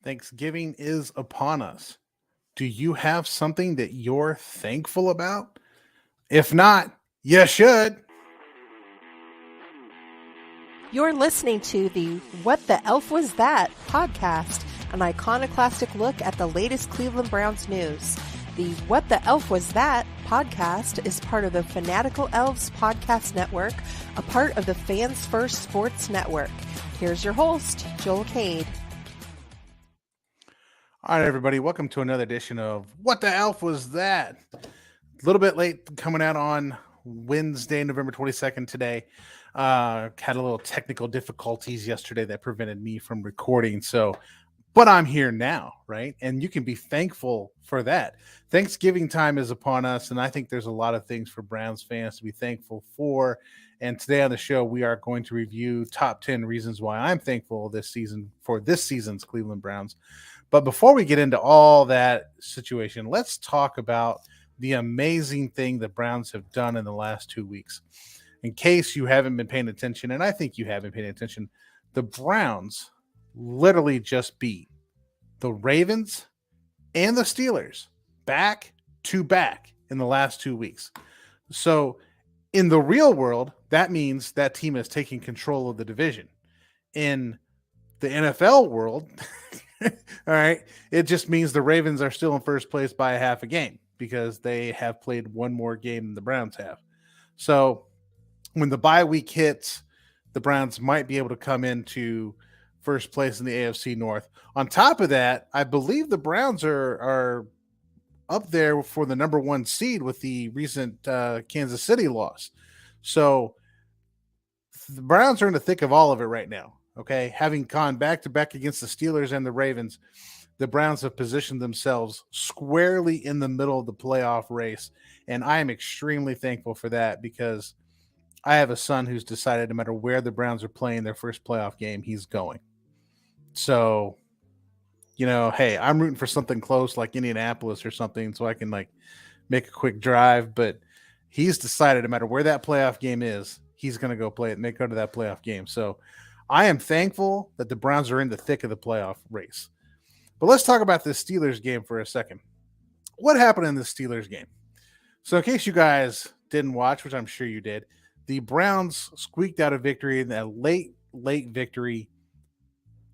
Thanksgiving is upon us. Do you have something that you're thankful about? If not, you should. You're listening to the What the Elf Was That podcast, an iconoclastic look at the latest Cleveland Browns news. The What the Elf Was That podcast is part of the Fanatical Elves podcast network, a part of the Fans First Sports Network. Here's your host, Joel Cade. All right, everybody, welcome to another edition of What the Elf Was That? A little bit late coming out on Wednesday, November 22nd today. Had a little technical difficulties yesterday that prevented me from recording. But I'm here now, right? And you can be thankful for that. Thanksgiving time is upon us, and I think there's a lot of things for Browns fans to be thankful for. And today on the show, we are going to review top 10 reasons why I'm thankful this season for this season's Cleveland Browns. But before we get into all that situation, let's talk about the amazing thing the Browns have done in the last 2 weeks. In case you haven't been paying attention, and I think you have been paying attention, the Browns literally just beat the Ravens and the Steelers back to back in the last 2 weeks. So in the real world, that means that team is taking control of the division. In the NFL world, all right, it just means the Ravens are still in first place by a half a game because they have played one more game than the Browns have. So when the bye week hits, the Browns might be able to come into first place in the AFC North. On top of that, I believe the Browns are up there for the number one seed with the recent Kansas City loss. So the Browns are in the thick of all of it right now. Okay, having gone back to back against the Steelers and the Ravens, the Browns have positioned themselves squarely in the middle of the playoff race. And I am extremely thankful for that because I have a son who's decided no matter where the Browns are playing their first playoff game, he's going. So, hey, I'm rooting for something close like Indianapolis or something so I can make a quick drive. But he's decided no matter where that playoff game is, he's going to go play it, go to that playoff game. So I am thankful that the Browns are in the thick of the playoff race. But let's talk about this Steelers game for a second. What happened in the Steelers game? So in case you guys didn't watch, which I'm sure you did, the Browns squeaked out a victory in that late victory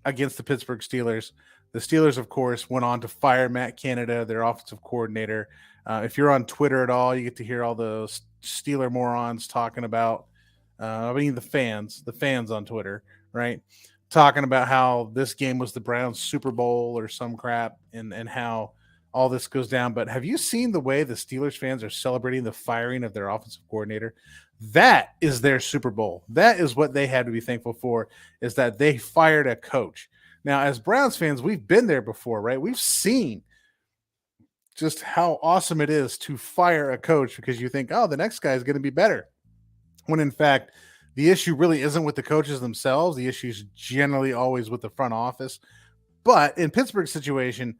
against the Pittsburgh Steelers. The Steelers, of course, went on to fire Matt Canada, their offensive coordinator. If you're on Twitter at all, you get to hear all those Steeler morons talking about, the fans on Twitter, right? Talking about how this game was the Browns Super Bowl or some crap and how all this goes down. But have you seen the way the Steelers fans are celebrating the firing of their offensive coordinator? That is their Super Bowl. That is what they had to be thankful for, is that they fired a coach. Now, as Browns fans, we've been there before, right? We've seen just how awesome it is to fire a coach because you think, oh, the next guy is going to be better. When in fact, the issue really isn't with the coaches themselves. The issue is generally always with the front office. But in Pittsburgh's situation,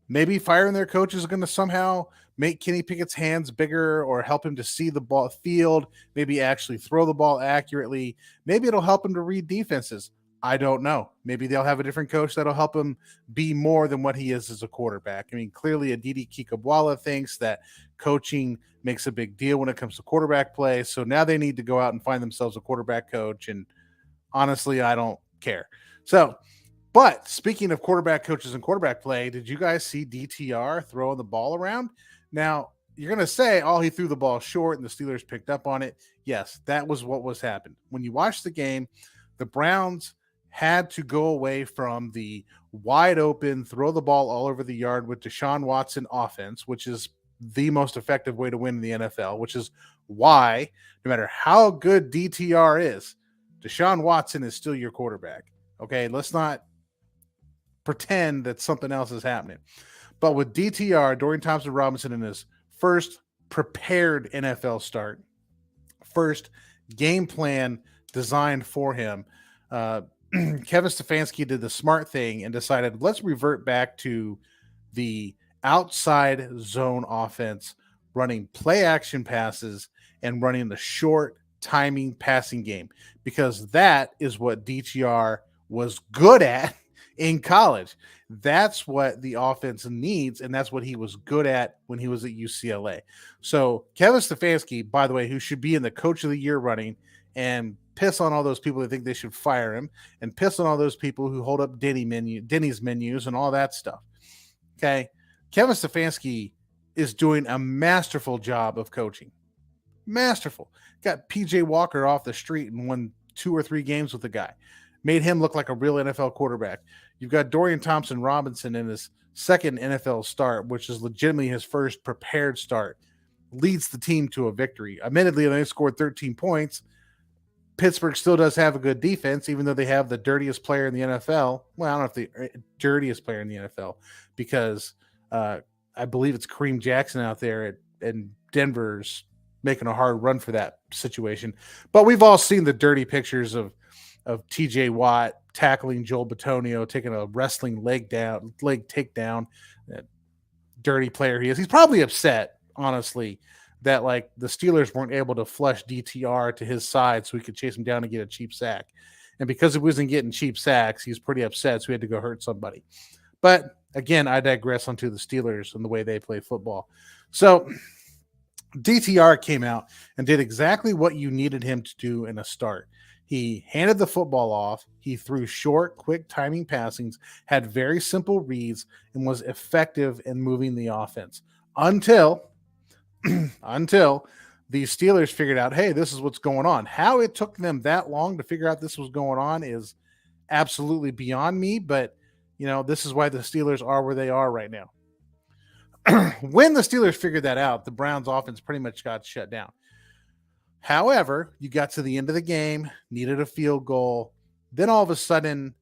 maybe firing their coach is going to somehow make Kenny Pickett's hands bigger or help him to see the ball field, maybe actually throw the ball accurately. Maybe it'll help him to read defenses. I don't know. Maybe they'll have a different coach that'll help him be more than what he is as a quarterback. I mean, clearly Aditi Kikabwala thinks that coaching makes a big deal when it comes to quarterback play. So now they need to go out and find themselves a quarterback coach. And honestly, I don't care. But speaking of quarterback coaches and quarterback play, did you guys see DTR throwing the ball around? Now, you're going to say, oh, he threw the ball short and the Steelers picked up on it. Yes, that was what was happened. When you watch the game, the Browns had to go away from the wide open, throw the ball all over the yard with Deshaun Watson offense, which is the most effective way to win in the NFL, which is why no matter how good DTR is, Deshaun Watson is still your quarterback. Okay, let's not pretend that something else is happening. But with DTR, Dorian Thompson-Robinson, in his first prepared NFL start, first game plan designed for him, Kevin Stefanski did the smart thing and decided, let's revert back to the outside zone offense, running play action passes and running the short timing passing game, because that is what DTR was good at in college. That's what the offense needs, and that's what he was good at when he was at UCLA. So Kevin Stefanski, by the way, who should be in the Coach of the Year running, and piss on all those people that think they should fire him, and piss on all those people who hold up Denny's menus and all that stuff. Okay, Kevin Stefanski is doing a masterful job of coaching. Masterful. Got PJ Walker off the street and won 2 or 3 games with the guy. Made him look like a real NFL quarterback. You've got Dorian Thompson-Robinson in his second NFL start, which is legitimately his first prepared start. Leads the team to a victory. Admittedly, they scored 13 points. Pittsburgh still does have a good defense, even though they have the dirtiest player in the NFL. Well, I don't know if the dirtiest player in the NFL, because I believe it's Kareem Jackson out there and Denver's making a hard run for that situation. But we've all seen the dirty pictures of TJ Watt tackling Joel Bitonio, taking a wrestling leg takedown. That dirty player he is. He's probably upset, honestly, that like the Steelers weren't able to flush DTR to his side so he could chase him down and get a cheap sack. And because he wasn't getting cheap sacks, he's pretty upset, so he had to go hurt somebody. But again, I digress onto the Steelers and the way they play football. So DTR came out and did exactly what you needed him to do in a start. He handed the football off. He threw short, quick timing passings, had very simple reads, and was effective in moving the offense until the Steelers figured out, hey, this is what's going on. How it took them that long to figure out this was going on is absolutely beyond me, but this is why the Steelers are where they are right now. When the Steelers figured that out, the Browns offense pretty much got shut down. However, you got to the end of the game, needed a field goal. Then all of a sudden,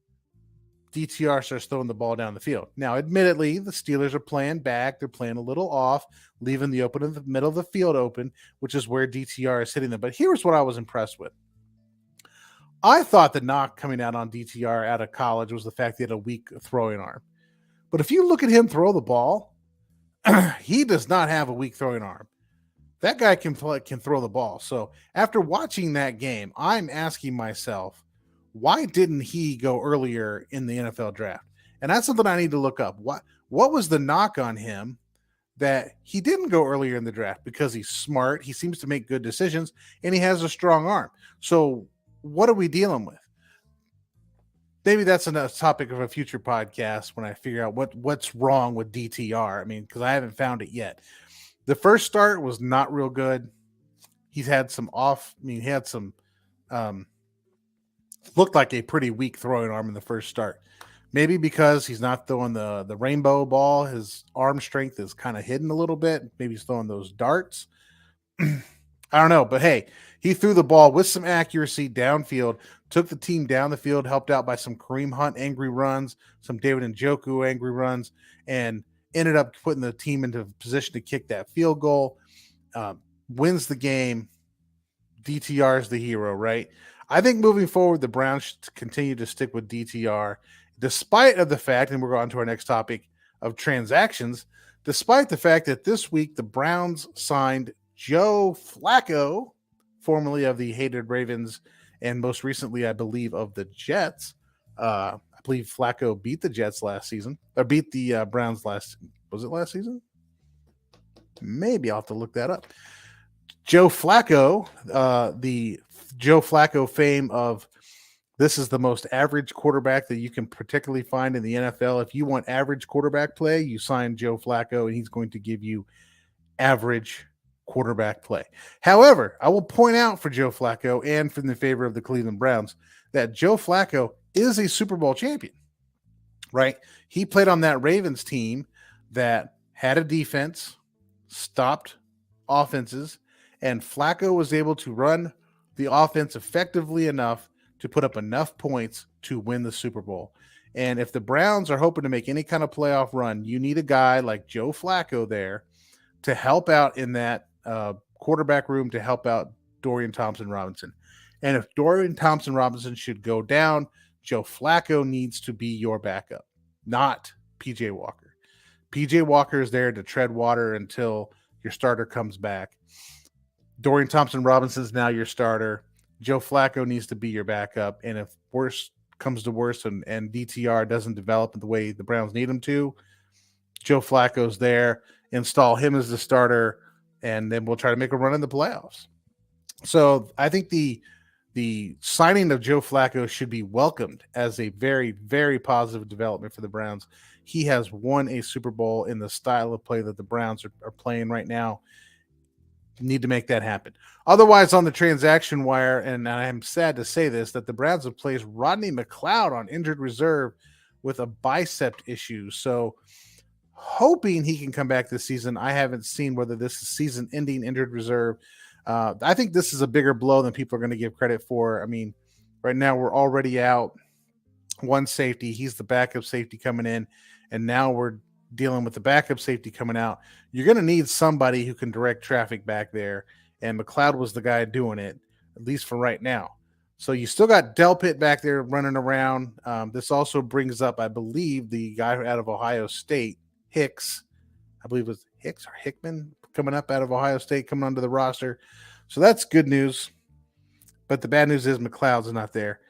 DTR starts throwing the ball down the field. Now, admittedly, the Steelers are playing back. They're playing a little off, leaving the middle of the field open, which is where DTR is hitting them. But here's what I was impressed with. I thought the knock coming out on DTR out of college was the fact he had a weak throwing arm. But if you look at him throw the ball, he does not have a weak throwing arm. That guy can throw the ball. So after watching that game, I'm asking myself, why didn't he go earlier in the NFL draft? And that's something I need to look up. What was the knock on him that he didn't go earlier in the draft? Because he's smart, he seems to make good decisions, and he has a strong arm. So what are we dealing with? Maybe that's a topic of a future podcast when I figure out what's wrong with DTR. I mean, because I haven't found it yet. The first start was not real good. He's had some he had some looked like a pretty weak throwing arm in the first start. Maybe because he's not throwing the rainbow ball. His arm strength is kind of hidden a little bit. Maybe he's throwing those darts. I don't know. But hey, he threw the ball with some accuracy downfield, took the team down the field, helped out by some Kareem Hunt angry runs, some David Njoku angry runs, and ended up putting the team into position to kick that field goal. Wins the game. DTR is the hero, right? I think moving forward, the Browns should continue to stick with DTR, despite of the fact, and we're going to our next topic of transactions, despite the fact that this week the Browns signed Joe Flacco, formerly of the hated Ravens, and most recently, I believe, of the Jets. I believe Flacco beat the Jets last season, or beat the Browns last season? Maybe I'll have to look that up. Joe Flacco, the Joe Flacco fame of this is the most average quarterback that you can particularly find in the NFL. If you want average quarterback play, you sign Joe Flacco, and he's going to give you average quarterback play. However, I will point out for Joe Flacco and from the favor of the Cleveland Browns that Joe Flacco is a Super Bowl champion, right? He played on that Ravens team that had a defense, stopped offenses, and Flacco was able to run the offense effectively enough to put up enough points to win the Super Bowl. And if the Browns are hoping to make any kind of playoff run, you need a guy like Joe Flacco there to help out in that quarterback room, to help out Dorian Thompson-Robinson. And if Dorian Thompson-Robinson should go down, Joe Flacco needs to be your backup, not PJ Walker. PJ Walker is there to tread water until your starter comes back. Dorian Thompson-Robinson is now your starter. Joe Flacco needs to be your backup. And if worst comes to worst and DTR doesn't develop the way the Browns need him to, Joe Flacco's there. Install him as the starter, and then we'll try to make a run in the playoffs. So I think the signing of Joe Flacco should be welcomed as a very, very positive development for the Browns. He has won a Super Bowl in the style of play that the Browns are playing right now. Need to make that happen. Otherwise, on the transaction wire, and I'm sad to say this, that the Browns have placed Rodney McLeod on injured reserve with a bicep issue. So hoping he can come back this season. I haven't seen whether this is season-ending injured reserve. I think this is a bigger blow than people are going to give credit for. I mean, right now we're already out one safety. He's the backup safety coming in, and now we're dealing with the backup safety coming out. You're going to need somebody who can direct traffic back there, and McLeod was the guy doing it, at least for right now. So you still got Delpit back there running around. This also brings up, I believe, the guy out of Ohio State, Hicks. I believe it was Hicks or Hickman coming up out of Ohio State, coming onto the roster. So that's good news. But the bad news is McLeod's not there.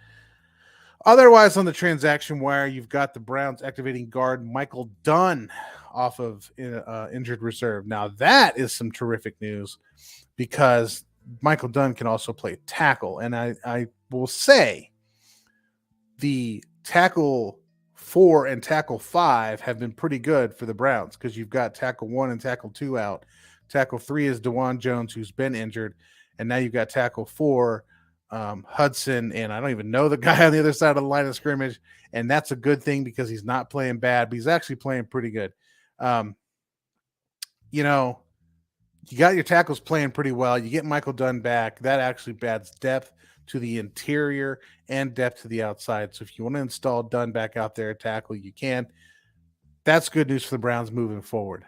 Otherwise, on the transaction wire, you've got the Browns activating guard Michael Dunn off of injured reserve. Now, that is some terrific news because Michael Dunn can also play tackle. And I will say the tackle 4 and tackle 5 have been pretty good for the Browns because you've got tackle 1 and tackle 2 out. Tackle 3 is DeJuan Jones, who's been injured. And now you've got tackle 4, Hudson, and I don't even know the guy on the other side of the line of scrimmage. And that's a good thing because he's not playing bad, but he's actually playing pretty good. You got your tackles playing pretty well. You get Michael Dunn back. That actually adds depth to the interior and depth to the outside. So if you want to install Dunn back out there at tackle, you can. That's good news for the Browns moving forward.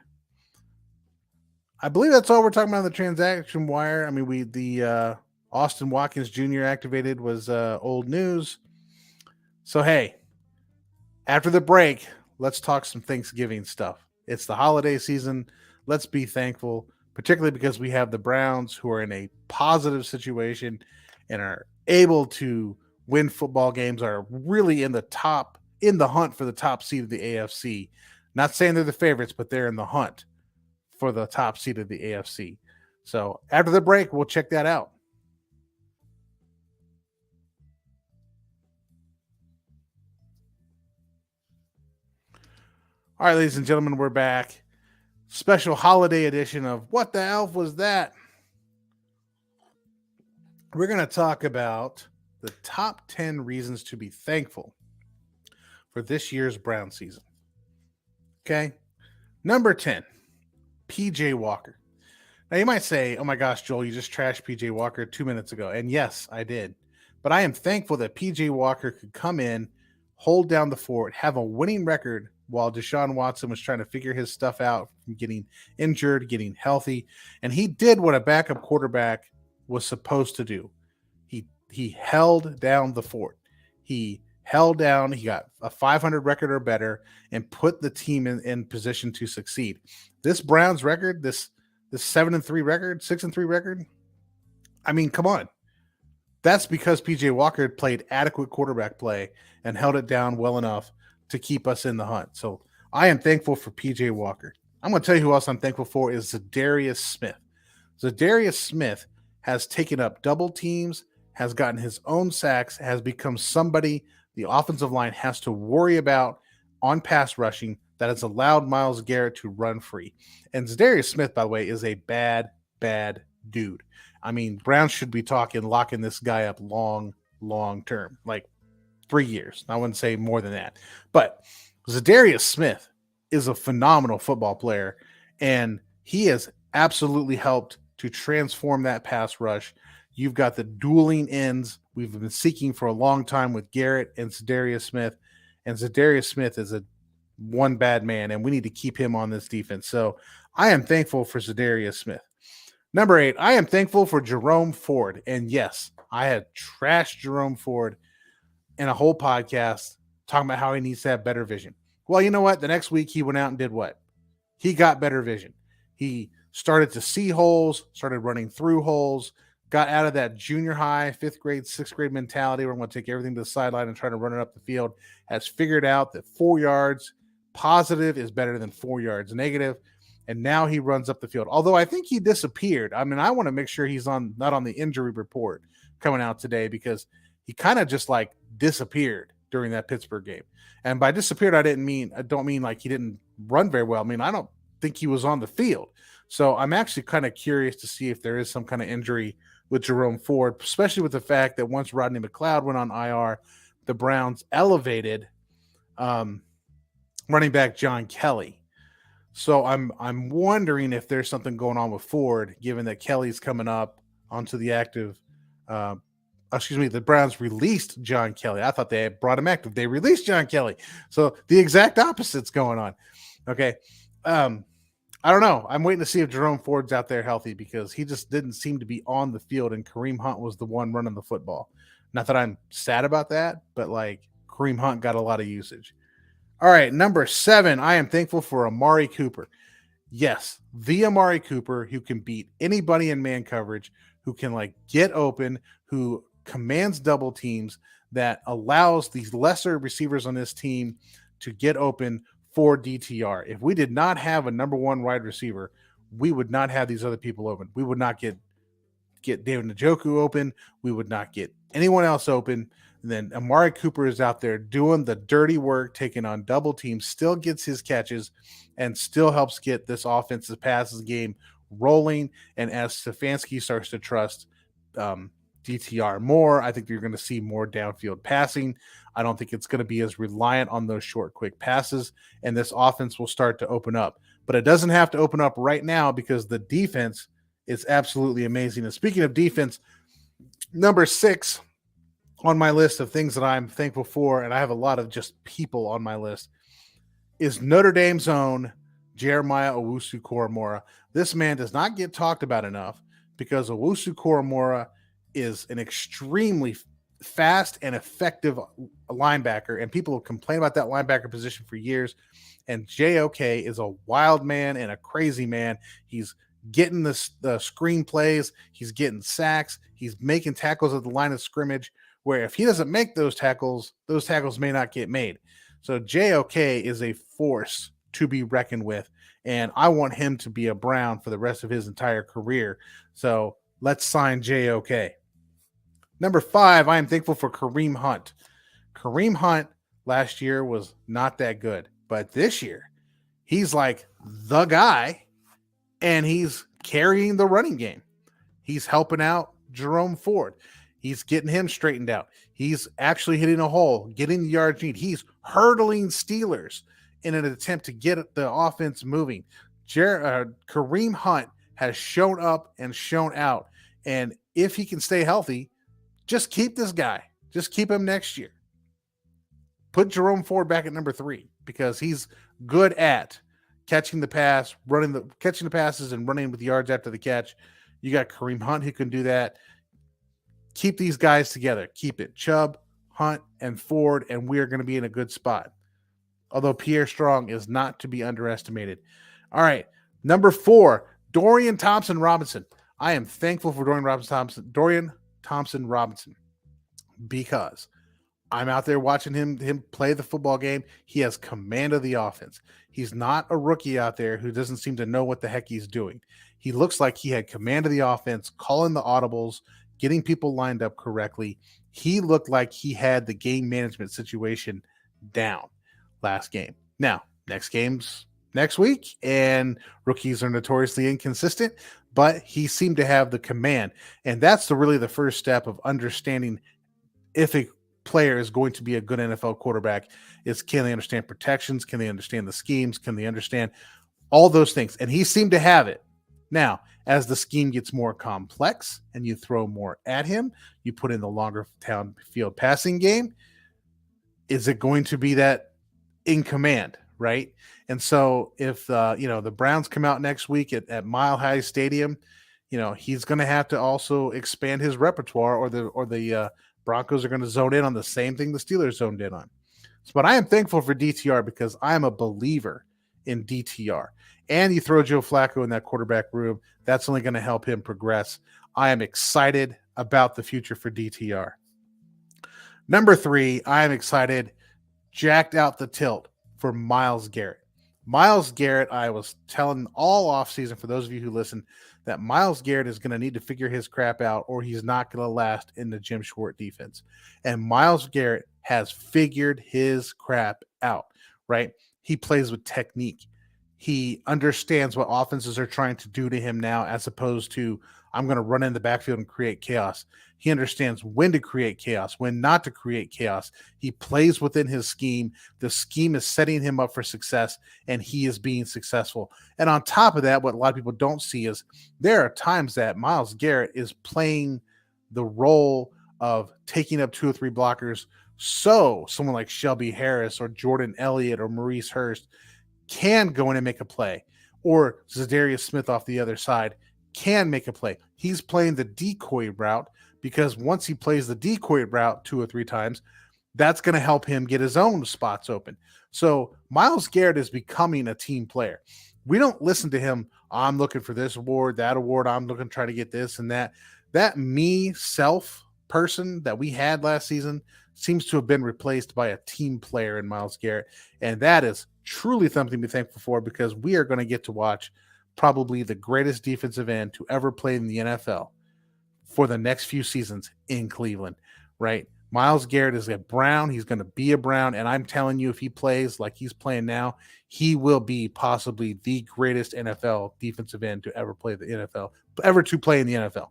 I believe that's all we're talking about on the transaction wire. I mean, the Austin Watkins Jr. activated was old news. So, hey, after the break, let's talk some Thanksgiving stuff. It's the holiday season. Let's be thankful, particularly because we have the Browns who are in a positive situation and are able to win football games, are really in the hunt for the top seed of the AFC. Not saying they're the favorites, but they're in the hunt for the top seed of the AFC. So after the break, we'll check that out. All right, ladies and gentlemen, we're back. Special holiday edition of What the Elf Was That? We're going to talk about the top 10 reasons to be thankful for this year's Brown season. Okay. Number 10, PJ Walker. Now you might say, oh my gosh, Joel, you just trashed PJ Walker 2 minutes ago. And yes, I did. But I am thankful that PJ Walker could come in, hold down the fort, have a winning record while Deshaun Watson was trying to figure his stuff out from getting injured, getting healthy. And he did what a backup quarterback was supposed to do. He held down the fort. He held down, he got a 500 record or better and put the team in position to succeed. This Browns record, this 7-3 record, 6-3 record, I mean, come on. That's because PJ Walker played adequate quarterback play and held it down well enough to keep us in the hunt. So I am thankful for PJ Walker. I'm going to tell you who else I'm thankful for is Zadarius Smith. Zadarius Smith has taken up double teams, has gotten his own sacks, has become somebody the offensive line has to worry about on pass rushing that has allowed Myles Garrett to run free. And Zadarius Smith, by the way, is a bad, bad dude. I mean, Browns should be locking this guy up long term, like 3 years. I wouldn't say more than that. But Zadarius Smith is a phenomenal football player, and he has absolutely helped to transform that pass rush. You've got the dueling ends we've been seeking for a long time with Garrett and Zadarius Smith. And Zadarius Smith is one bad man, and we need to keep him on this defense. So I am thankful for Zadarius Smith. Number 8, I am thankful for Jerome Ford. And yes, I had trashed Jerome Ford in a whole podcast talking about how he needs to have better vision. Well, you know what? The next week he went out and did what? He got better vision. He started to see holes, started running through holes, got out of that junior high, 5th grade, 6th grade mentality where I'm going to take everything to the sideline and try to run it up the field, has figured out that 4 yards positive is better than 4 yards negative. And now he runs up the field. Although I think he disappeared. I mean, I want to make sure he's not on the injury report coming out today, because he kind of just like disappeared during that Pittsburgh game. And by disappeared, I don't mean like he didn't run very well. I mean, I don't think he was on the field. So I'm actually kind of curious to see if there is some kind of injury with Jerome Ford, especially with the fact that once Rodney McLeod went on IR, the Browns elevated running back John Kelly. So I'm wondering if there's something going on with Ford, given that Kelly's coming up onto the active. The Browns released John Kelly. I thought they brought him active. They released John Kelly. So the exact opposite's going on. Okay. I don't know. I'm waiting to see if Jerome Ford's out there healthy, because he just didn't seem to be on the field, and Kareem Hunt was the one running the football. Not that I'm sad about that, but like Kareem Hunt got a lot of usage. All right, number 7, I am thankful for Amari Cooper. Yes, the Amari Cooper who can beat anybody in man coverage, who can like get open, who commands double teams, that allows these lesser receivers on this team to get open for DTR. If we did not have a number 1 wide receiver, we would not have these other people open. We would not get David Njoku open. We would not get anyone else open. And then Amari Cooper is out there doing the dirty work, taking on double teams, still gets his catches, and still helps get this offensive passes game rolling. And as Stefanski starts to trust DTR more, I think you're going to see more downfield passing. I don't think it's going to be as reliant on those short, quick passes, and this offense will start to open up. But it doesn't have to open up right now, because the defense is absolutely amazing. And speaking of defense, number 6 on my list of things that I'm thankful for, and I have a lot of just people on my list, is Notre Dame's own Jeremiah Owusu-Koramoah. This man does not get talked about enough, because Owusu-Koramoah is an extremely fast and effective linebacker, and people have complained about that linebacker position for years. And JOK is a wild man and a crazy man. He's getting the screen plays. He's getting sacks. He's making tackles at the line of scrimmage, where if he doesn't make those tackles may not get made. So JOK is a force to be reckoned with, and I want him to be a Brown for the rest of his entire career. So let's sign JOK. Number 5, I am thankful for Kareem Hunt. Kareem Hunt last year was not that good, but this year he's like the guy, and he's carrying the running game. He's helping out Jerome Ford. He's getting him straightened out. He's actually hitting a hole, getting the yards need. He's hurdling Steelers in an attempt to get the offense moving. Kareem Hunt has shown up and shown out. And if he can stay healthy, just keep this guy. Just keep him next year. Put Jerome Ford back at number 3, because he's good at catching the pass, catching the passes and running with yards after the catch. You got Kareem Hunt who can do that. Keep these guys together. Keep it. Chubb, Hunt, and Ford, and we are going to be in a good spot. Although Pierre Strong is not to be underestimated. All right. Number 4, Dorian Thompson-Robinson. I am thankful for Dorian Thompson-Robinson, because I'm out there watching him play the football game. He has command of the offense. He's not a rookie out there who doesn't seem to know what the heck he's doing. He looks like he had command of the offense, calling the audibles, getting people lined up correctly. He looked like he had the game management situation down last game. Now, next game's next week, and rookies are notoriously inconsistent, but he seemed to have the command. And that's really the first step of understanding if a player is going to be a good NFL quarterback. Is, can they understand protections? Can they understand the schemes? Can they understand all those things? And he seemed to have it. Now, as the scheme gets more complex and you throw more at him, you put in the longer downfield passing game, is it going to be that in command, right? And so if the Browns come out next week at Mile High Stadium, he's going to have to also expand his repertoire, or the Broncos are going to zone in on the same thing the Steelers zoned in on. But I am thankful for DTR, because I am a believer in DTR. And you throw Joe Flacco in that quarterback room, that's only going to help him progress. I am excited about the future for DTR. Number 3, I am excited, jacked out the tilt for Myles Garrett. Myles Garrett, I was telling all offseason, for those of you who listen, that Myles Garrett is going to need to figure his crap out or he's not going to last in the Jim Schwartz defense. And Myles Garrett has figured his crap out, right? He plays with technique. He understands what offenses are trying to do to him now, as opposed to, I'm going to run in the backfield and create chaos. He understands when to create chaos, when not to create chaos. He plays within his scheme. The scheme is setting him up for success, and he is being successful. And on top of that, what a lot of people don't see is there are times that Myles Garrett is playing the role of taking up 2 or 3 blockers, so someone like Shelby Harris or Jordan Elliott or Maurice Hurst can go in and make a play, or Zadarius Smith off the other side can make a play. He's playing the decoy route, because once he plays the decoy route 2 or 3 times, that's going to help him get his own spots open. So Myles Garrett is becoming a team player. We don't listen to him, I'm looking for this award, that award, I'm looking to try to get this and that. That me-self person that we had last season seems to have been replaced by a team player in Myles Garrett, and that is truly something to be thankful for, because we are going to get to watch probably the greatest defensive end to ever play in the NFL for the next few seasons in Cleveland, right? Myles Garrett is a Brown. He's going to be a Brown, and I'm telling you, if he plays like he's playing now, he will be possibly the greatest NFL defensive end to ever play the NFL, ever to play in the NFL.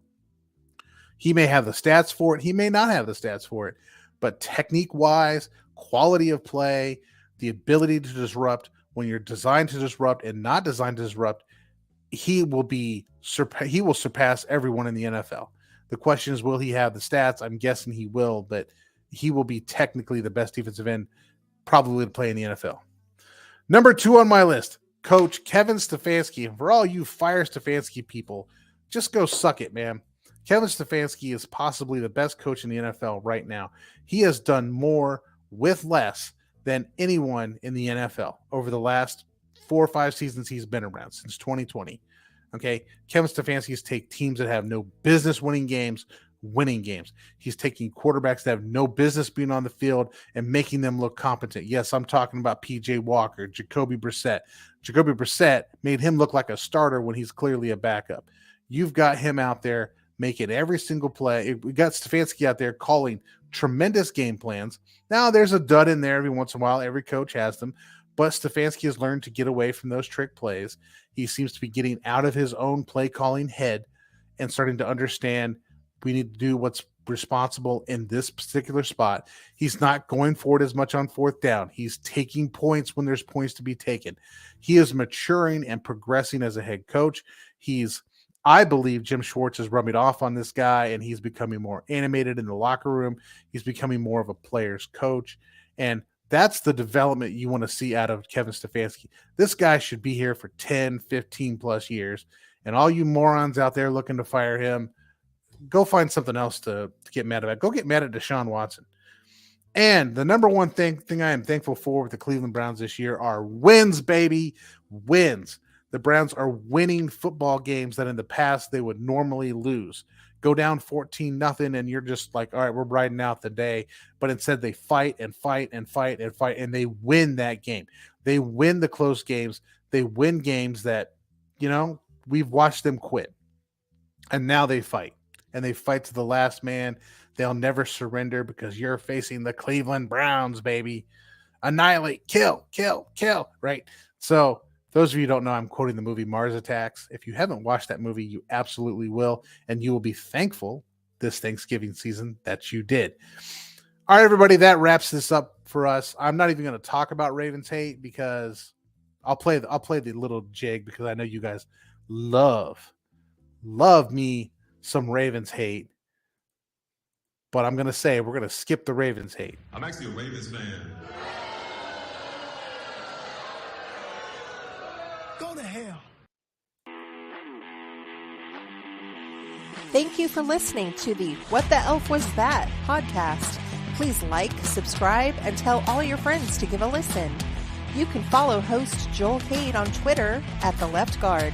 He may have the stats for it. He may not have the stats for it, but technique-wise, quality of play, the ability to disrupt when you're designed to disrupt and not designed to disrupt, he will surpass everyone in the NFL. The question is, will he have the stats? I'm guessing he will, but he will be technically the best defensive end probably to play in the NFL. Number 2 on my list, Coach Kevin Stefanski. And for all you fire Stefanski people, just go suck it, man. Kevin Stefanski is possibly the best coach in the NFL right now. He has done more with less than anyone in the NFL over the last 4 or 5 seasons he's been around, since 2020. Okay, Kevin Stefanski's take teams that have no business winning games. He's taking quarterbacks that have no business being on the field and making them look competent. Yes, I'm talking about P.J. Walker, Jacoby Brissett. Jacoby Brissett made him look like a starter when he's clearly a backup. You've got him out there making every single play. We got Stefanski out there calling tremendous game plans. Now, there's a dud in there every once in a while. Every coach has them. But Stefanski has learned to get away from those trick plays. He seems to be getting out of his own play calling head and starting to understand we need to do what's responsible in this particular spot. He's not going for it as much on 4th down. He's taking points when there's points to be taken. He is maturing and progressing as a head coach. I believe Jim Schwartz is rubbing off on this guy, and he's becoming more animated in the locker room. He's becoming more of a player's coach. And that's the development you want to see out of Kevin Stefanski. This guy should be here for 10, 15 plus years. And all you morons out there looking to fire him, go find something else to get mad about. Go get mad at Deshaun Watson. And the number one thing I am thankful for with the Cleveland Browns this year are wins, baby, wins. The Browns are winning football games that in the past they would normally lose. Go down 14-0, and you're just like, all right, we're riding out the day. But instead, they fight and fight and fight and fight, and they win that game. They win the close games. They win games that, we've watched them quit. And now they fight. And they fight to the last man. They'll never surrender because you're facing the Cleveland Browns, baby. Annihilate, kill, kill, kill, right? So those of you who don't know, I'm quoting the movie Mars Attacks. If you haven't watched that movie, you absolutely will, and you will be thankful this Thanksgiving season that you did. All right, everybody, that wraps this up for us. I'm not even going to talk about Ravens hate because I'll play the little jig because I know you guys love me some Ravens hate. But I'm going to say we're going to skip the Ravens hate. I'm actually a Ravens fan. Go to hell. Thank you for listening to the What the Elf Was That podcast. Please like, subscribe, and tell all your friends to give a listen. You can follow host Joel Cade on Twitter @TheLeftGuard.